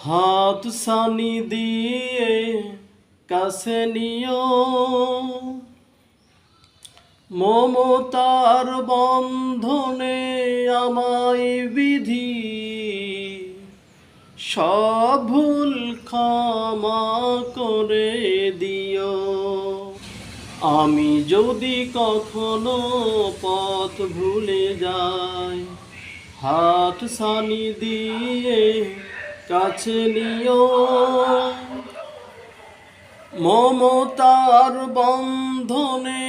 হাত সানি দিয়ে কাছে নিও, মমতার বন্ধনে আমায় বিধি, সব ভুল ক্ষমা করে দিও। আমি যদি কখনো পথ ভুলে যাই, হাত সানি দিয়ে কাছে নিও, মমতার বন্ধনে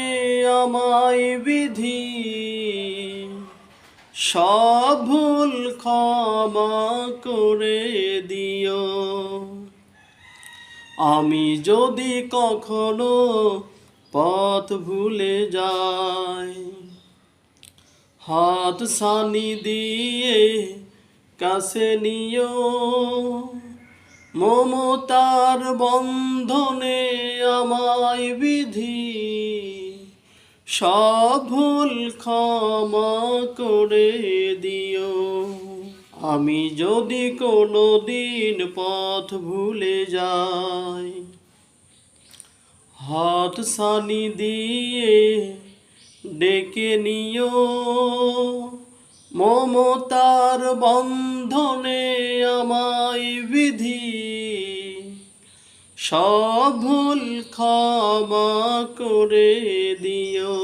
আমায় বিধি, সব ভুল ক্ষমা করে দিও। আমি যদি কখনো পথ ভুলে যাই, হাত সানি দিয়ে কাছে নিও, মমতার বন্ধনে আমায় বিধি, সব ভুল ক্ষমা করে দিও। আমি যদি কোনো দিন পথ ভুলে যাই, হাত সানি দিয়ে ডেকে নিও, মমতার বন্ধনে আমায় বিধি, সব ভুল ক্ষমা করে দিও।